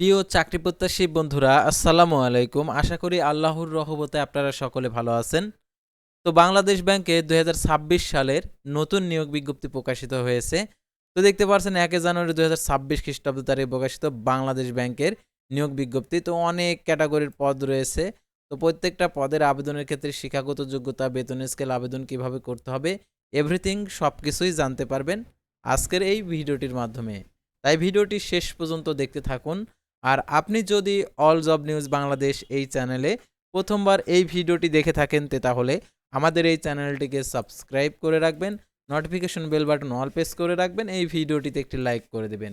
প্রিয় চাকরি প্রত্যাশী বন্ধুরা, আসসালামু আলাইকুম। আশা করি আল্লাহর রহমতে আপনারা সকলে ভালো আছেন। তো বাংলাদেশ ব্যাংকে ২০২৬ সালের নতুন নিয়োগ বিজ্ঞপ্তি প্রকাশিত হয়েছে। তো দেখতে পাচ্ছেন ১ জানুয়ারি ২০২৬ খ্রিস্টাব্দ তারিখে প্রকাশিত বাংলাদেশ ব্যাংকের নিয়োগ বিজ্ঞপ্তি। তো অনেক ক্যাটাগরির পদ রয়েছে। তো প্রত্যেকটা পদের আবেদনের ক্ষেত্রে শিক্ষাগত যোগ্যতা, বেতন স্কেল, আবেদন কিভাবে করতে হবে, এভরিথিং সবকিছুই জানতে পারবেন আজকের এই ভিডিওটির মাধ্যমে। তাই ভিডিওটি শেষ পর্যন্ত দেখতে থাকুন। আর আপনি যদি অল জব নিউজ বাংলাদেশ এই চ্যানেলে প্রথমবার এই ভিডিওটি দেখে থাকেন তাহলে আমাদের এই চ্যানেলটিকে সাবস্ক্রাইব করে রাখবেন, notification bell button all press করে রাখবেন, এই ভিডিওটিতে একটি লাইক করে দেবেন।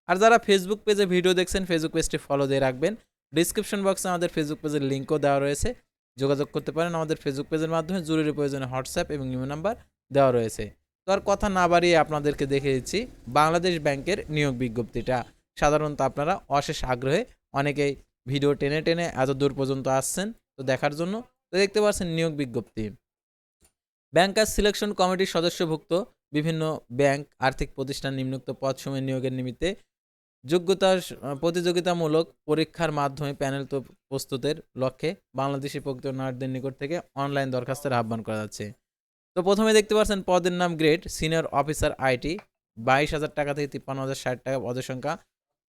আর যারা ফেসবুক পেজে ভিডিও দেখছেন ফেসবুক পেজটি ফলো দিয়ে রাখবেন। ডিসক্রিপশন বক্সে আমাদের ফেসবুক পেজের লিঙ্কও দেওয়া রয়েছে, যোগাযোগ করতে পারেন আমাদের ফেসবুক পেজের মাধ্যমে। জরুরি প্রয়োজনে হোয়াটসঅ্যাপ এবং ইমো নাম্বার দেওয়া রয়েছে। তো আর কথা না বাড়িয়ে আপনাদেরকে দেখে দিচ্ছি বাংলাদেশ ব্যাংকের নিয়োগ বিজ্ঞপ্তিটা। সাধারণত আপনারা অশেষ আগ্রহে অনেকেই ভিডিও টেনে টেনে এত দূর পর্যন্ত আসছেন তো দেখার জন্য। তো দেখতে পাচ্ছেন নিয়োগ বিজ্ঞপ্তি। ব্যাংকার্স সিলেকশন কমিটির সদস্যভুক্ত বিভিন্ন ব্যাংক আর্থিক প্রতিষ্ঠান নিম্নোক্ত পদসমূহে নিয়োগের নিমিত্তে যোগ্যতা প্রতিযোগিতামূলক পরীক্ষার মাধ্যমে প্যানেল প্রস্তুতের লক্ষ্যে বাংলাদেশি প্রকৃত নারীদের নিকট থেকে অনলাইন দরখাস্তের আহ্বান করা যাচ্ছে। তো প্রথমে দেখতে পাচ্ছেন পদের নাম গ্রেড সিনিয়র অফিসার আইটি, 22,000 টাকা থেকে 53,060 টাকা, পদের সংখ্যা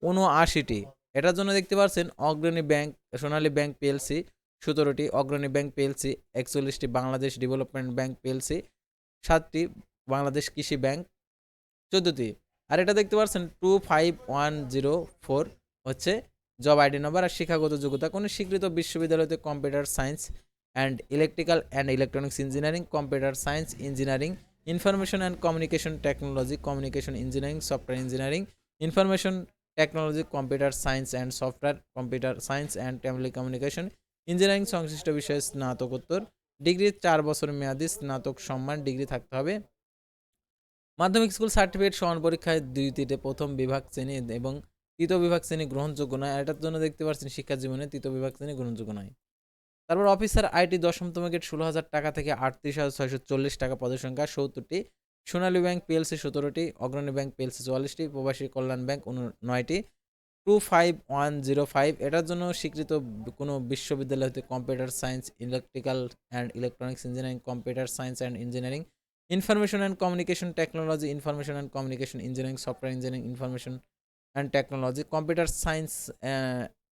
৭৯টি। এটার জন্য দেখতে পাচ্ছেন Agrani bank Sonali bank PLC 17টি, অগ্রণী ব্যাংক পিএলসি 41টি, বাংলাদেশ ডেভেলপমেন্ট ব্যাংক পিএলসি 7টি, বাংলাদেশ কৃষি ব্যাংক 14টি। আর এটা দেখতে পাচ্ছেন 25104 হচ্ছে জব আইডি নম্বর। আর শিক্ষাগত যোগ্যতা কোনো স্বীকৃত বিশ্ববিদ্যালয়তে computer science and electrical and electronics engineering, computer science engineering, information and communication technology, communication engineering, software engineering, information technology, computer science and software, computer science and telecommunication engineering সংশ্লিষ্ট বিষয়ে স্নাতকোত্তর degree 4 বছর মেয়াদী স্নাতক সম্মান ডিগ্রি থাকতে হবে। মাধ্যমিক স্কুল সার্টিফিকেট সমান পরীক্ষায় ২টিতে প্রথম বিভাগ শ্রেণী এবং তৃতীয় বিভাগ শ্রেণী গ্রহণযোগ্য নয়। এটার জন্য দেখতে পাচ্ছেন শিক্ষা জীবনে তৃতীয় বিভাগ শ্রেণী গ্রহণযোগ্য নয়। তারপর অফিসার আইটি ১০তম গ্রেড ১৬,০০০ টাকা থেকে ৩৮,৬৪০ টাকা, পদের সংখ্যা ৭০টি, সোনালী ব্যাংক পিএলসি ১৭টি, অগ্রণী ব্যাংক পিএলসি ৪৪টি, প্রবাসী কল্যাণ ব্যাংক ৯টি। 25105 এটার জন্য স্বীকৃত কোনো বিশ্ববিদ্যালয় হতে computer science, electrical and electronics engineering, computer science and engineering, information and communication technology, information and communication engineering, software engineering, information and technology, computer science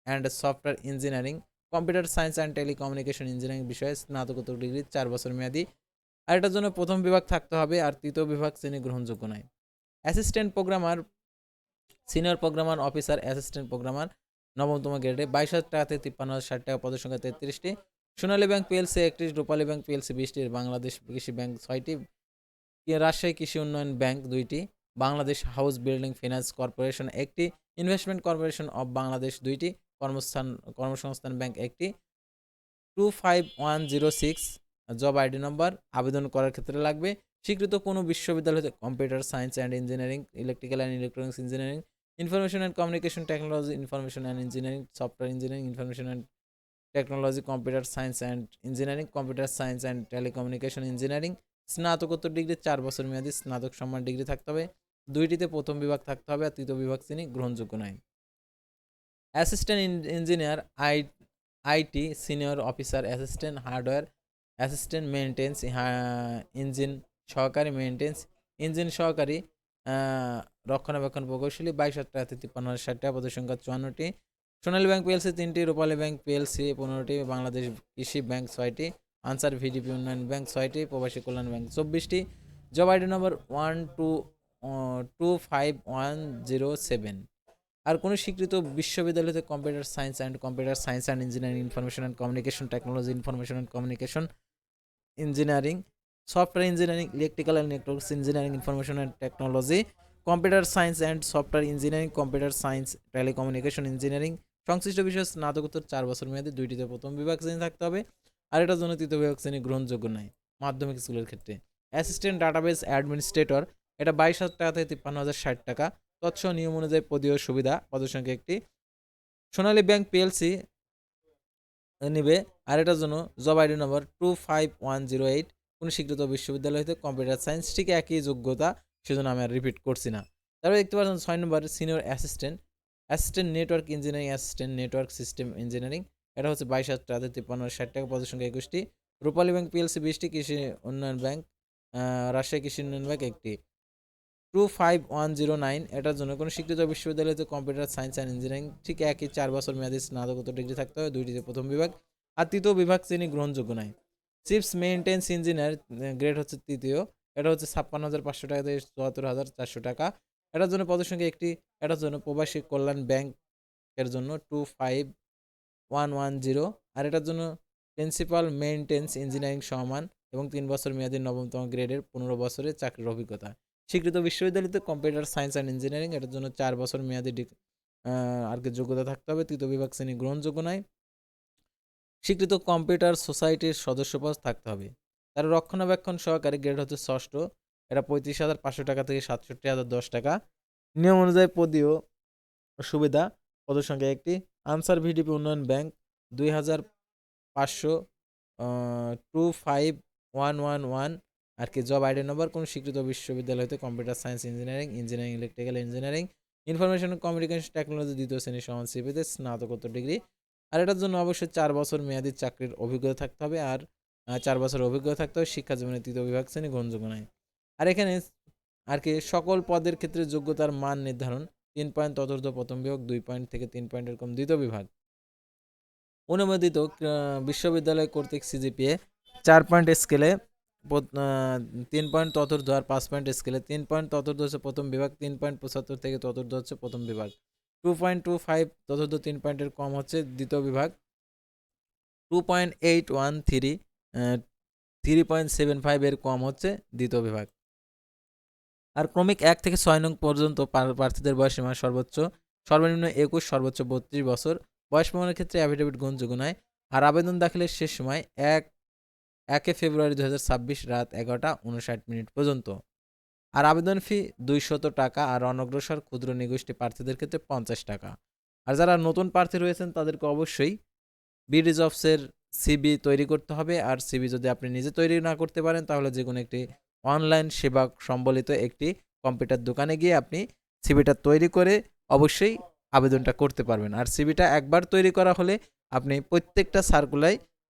and software engineering, computer science and telecommunication engineering বিষয়ে স্নাতকোত্তর degree 4 বছর মেয়াদি। আর এটার জন্য প্রথম বিভাগ থাকতে হবে, আর তৃতীয় বিভাগ শ্রেণী গ্রহণযোগ্য নয়। Assistant programmer, senior programmer officer, assistant programmer ৯তম গ্রেডে ২২,০০০ টাকা থেকে ৫৩,০৬০ টাকা, পদের সংখ্যা ৩৩টি, Sonali bank PLC ৩১, Rupali bank PLC 20টি, বাংলাদেশ কৃষি ব্যাংক 6টি, রাজশাহী কৃষি উন্নয়ন ব্যাংক 2টি, Bangladesh house building finance corporation 1টি, ইনভেস্টমেন্ট কর্পোরেশন অব বাংলাদেশ 2টি, কর্মসংস্থান ব্যাংক 1টি। 25106 জব আইডি নম্বর আবেদন করার ক্ষেত্রে লাগবে স্বীকৃত কোনো বিশ্ববিদ্যালয় হতে computer science and engineering, electrical and electronics engineering, information and communication technology, information and engineering, software engineering, information and technology, computer science and engineering, computer science and telecommunication engineering, স্নাতকোত্তর degree 4 বছর মেয়াদী স্নাতক সম্মান ডিগ্রি থাকতে হবে। 2টিতে প্রথম বিভাগ থাকতে হবে, আর তৃতীয় বিভাগ শ্রেণী গ্রহণযোগ্য নয়। Assistant engineer IT, senior officer, assistant hardware, assistant maintenance, engine সহকারী মেনটেন্স, ইঞ্জিন সহকারী, রক্ষণাবেক্ষণ প্রকৌশলী ২২,০০০ টাকা থেকে ৫৩,০৬০ টাকা, পদের সংখ্যা ৫৪টি, সোনালী ব্যাংক পিএলসি ৩টি, রূপালী bank PLC ১৫টি, Bangladesh Krishi bank 6টি, আনসার ভিডিপি উন্নয়ন ব্যাংক 6টি, প্রবাসী কল্যাণ ব্যাংক ২৪টি। জব আইডি নম্বর 1225107। আর কোনো স্বীকৃত বিশ্ববিদ্যালয় হতে computer science and engineering, information and communication technology, information and communication engineering, software engineering, electrical and electronics engineering, information and technology, computer science and software engineering, computer science telecommunication engineering সংশ্লিষ্ট বিষয়ে স্নাতকোত্তর 4 বছর মেয়াদী, 2টিতে প্রথম বিভাগ শ্রেণী থাকতে হবে, আর এটার জন্য তৃতীয় বিভাগ শ্রেণী গ্রহণযোগ্য নয় মাধ্যমিক স্কুলের ক্ষেত্রে। অ্যাসিস্ট্যান্ট ডাটাবেস অ্যাডমিনিস্ট্রেটর এটা ২২,০০০ টাকা থেকে ৫৩,০৬০ টাকা, তৎসহ নিয়ম অনুযায়ী পদীয় সুবিধা, পদের সংখ্যা 1টি, সোনালী ব্যাংক পিএলসি নিবে। আর এটার জন্য জব আইডি নম্বর 25108 কোনো স্বীকৃত বিশ্ববিদ্যালয় হতে কম্পিউটার সায়েন্স, ঠিক একই যোগ্যতা, সেজন্য আমি আর রিপিট করছি না। তারপরে দেখতে পাচ্ছেন 6 নম্বর senior assistant assistant network engineering, assistant network system engineering, এটা হচ্ছে 22,53 60 টাকা, পদের সংখ্যা 21টি। রূপালী ব্যাংক পিএলসি 20টি, কৃষি উন্নয়ন ব্যাংক রাজশাহী কৃষি উন্নয়ন ব্যাংক 1টি। 25109, এটার জন্য কোনো স্বীকৃত বিশ্ববিদ্যালয়তে কম্পিউটার সায়েন্স অ্যান্ড ইঞ্জিনিয়ারিং ঠিক একই 4 বছর মেয়াদী স্নাতকোত্তর ডিগ্রি থাকতে হবে, 2টিতে প্রথম বিভাগ। আর তৃতীয় বিভাগ শ্রেণী গ্রহণযোগ্য নয়। চিপস মেইনটেন্স ইঞ্জিনিয়ার গ্রেড হচ্ছে তৃতীয়, এটা হচ্ছে 56,500 টাকা থেকে 74,400 টাকা। এটার জন্য পদের সংখ্যা 1টি। এটার জন্য প্রবাসী কল্যাণ ব্যাংকের জন্য 25110, আর এটার জন্য প্রিন্সিপাল মেইনটেন্স ইঞ্জিনিয়ারিং সমান এবং 3 বছর মেয়াদী নবমতম গ্রেডের 15 বছরের চাকরির অভিজ্ঞতা। স্বীকৃত বিশ্ববিদ্যালয়তে কম্পিউটার সায়েন্স অ্যান্ড ইঞ্জিনিয়ারিং, এটার জন্য 4 বছর মেয়াদী আর কি যোগ্যতা থাকতে হবে, তৃতীয় বিভাগ শ্রেণী গ্রহণযোগ্য নয়। স্বীকৃত কম্পিউটার সোসাইটির সদস্যপদ থাকতে হবে। তার রক্ষণাবেক্ষণ সহকারী গ্রেড হচ্ছে ষষ্ঠ, এটা 35,500 টাকা থেকে 67,010 টাকা। নিয়ম অনুযায়ী পদীয় সুবিধা, পদের সংখ্যা 1টি। আনসার ভিডিপি উন্নয়ন ব্যাংক 2,500 25111 আর কি জব আইডি নম্বর, কোন স্বীকৃত বিশ্ববিদ্যালয় হতে computer science engineering, engineering electrical engineering, information communication technology দ্বিতীয় শ্রেণী সমান সিপিতে স্নাতকোত্তর ডিগ্রি। আর এটার জন্য অবশ্যই 4 বছর মেয়াদী চাকরির অভিজ্ঞতা থাকতে হবে, আর 4 বছর অভিজ্ঞতা থাকতে হবে, শিক্ষা জীবনের তৃতীয় বিভাগ শ্রেণী গ্রহণযোগ্য নয়। আর এখানে আর কি সকল পদের ক্ষেত্রে যোগ্যতার মান নির্ধারণ 3 পয়েন্ট চতুর্থ প্রথম বিভাগ, 2 পয়েন্ট থেকে 3 পয়েন্টের কম দ্বিতীয় বিভাগ। অনুমোদিত বিশ্ববিদ্যালয় কর্তৃক সিজিপিএ 4 পয়েন্ট স্কেলে 3 পয়েন্ট চতুর্থ, আর 5 পয়েন্ট স্কেলে 3 পয়েন্ট চতুর্থ হচ্ছে প্রথম বিভাগ, 3.75 থেকে চতুর্থ হচ্ছে প্রথম বিভাগ, 2.25 চতুর্থ 3 পয়েন্টের কম হচ্ছে দ্বিতীয় বিভাগ, 2.813 3.75 এর কম হচ্ছে দ্বিতীয় বিভাগ। আর ক্রমিক 1 থেকে 6 নং পর্যন্ত প্রার্থীদের বয়সসীমা সর্বনিম্ন 21, সর্বোচ্চ 32 বছর। বয়স প্রমাণের ক্ষেত্রে অ্যাফিডেভিট গ্রহণযোগ্য নয়। আর আবেদন দাখিলের শেষ সময় 1 ফেব্রুয়ারি 2026 রাত 11:59 পর্যন্ত। আর আবেদন ফি 200 টাকা, আর অনগ্রসর ক্ষুদ্র নিগোষ্ঠী প্রার্থীদের ক্ষেত্রে 50 টাকা। আর যারা নতুন প্রার্থী রয়েছেন তাদেরকে অবশ্যই বিডি জবসের সিবি তৈরি করতে হবে। আর সিবি যদি আপনি নিজে তৈরি না করতে পারেন তাহলে যে কোনো একটি অনলাইন সেবা সম্বলিত একটি কম্পিউটার দোকানে গিয়ে আপনি সিবিটা তৈরি করে অবশ্যই আবেদনটা করতে পারবেন। আর সিবিটা একবার তৈরি করা হলে আপনি প্রত্যেকটা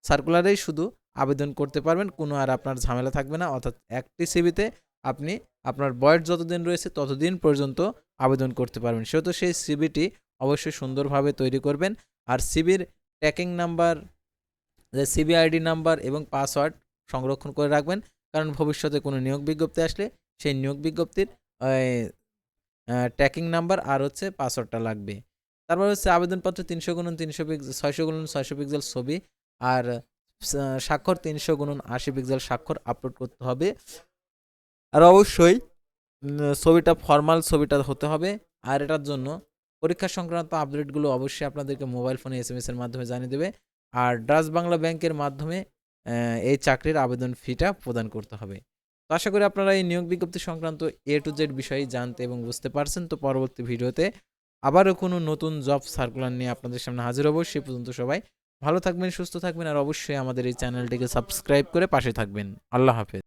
সার্কুলারেই শুধু আবেদন করতে পারবেন, কোনো আর আপনার ঝামেলা থাকবে না। অর্থাৎ একটি সিবিতে আপনি আপনার বয়স যতদিন রয়েছে ততদিন পর্যন্ত আবেদন করতে পারবেন। সেহেতু সেই সিবিটি অবশ্যই সুন্দরভাবে তৈরি করবেন। আর সিবির tracking number, CV ID number এবং পাসওয়ার্ড সংরক্ষণ করে রাখবেন, কারণ ভবিষ্যতে কোনো নিয়োগ বিজ্ঞপ্তি আসলে সেই নিয়োগ বিজ্ঞপ্তির ট্র্যাকিং নাম্বার আর হচ্ছে পাসওয়ার্ডটা লাগবে। তারপর হচ্ছে আবেদনপত্র 300x300 পিক্সেল 600x600 পিক্সেল ছবি, আর স্বাক্ষর 300x80 পিক্সেল স্বাক্ষর আপলোড করতে হবে। আর অবশ্যই ছবিটা ফর্মাল ছবিটা হতে হবে। আর এটার জন্য পরীক্ষা সংক্রান্ত আপডেটগুলো অবশ্যই আপনাদেরকে মোবাইল ফোনে SMS এর মাধ্যমে জানিয়ে দেবে। আর ডাচ বাংলা ব্যাংকের মাধ্যমে এই চাকরির আবেদন ফিটা প্রদান করতে হবে। তো আশা করি আপনারা এই নিয়োগ বিজ্ঞপ্তি সংক্রান্ত A to Z বিষয়ে জানতে এবং বুঝতে পারছেন। তো পরবর্তী ভিডিওতে আবারও কোনো নতুন জব সার্কুলার নিয়ে আপনাদের সামনে হাজির হব। সে পর্যন্ত সবাই ভালো থাকবেন, সুস্থ থাকবেন, আর অবশ্যই আমাদের এই চ্যানেলটিকে সাবস্ক্রাইব করে পাশে থাকবেন। আল্লাহ হাফেজ।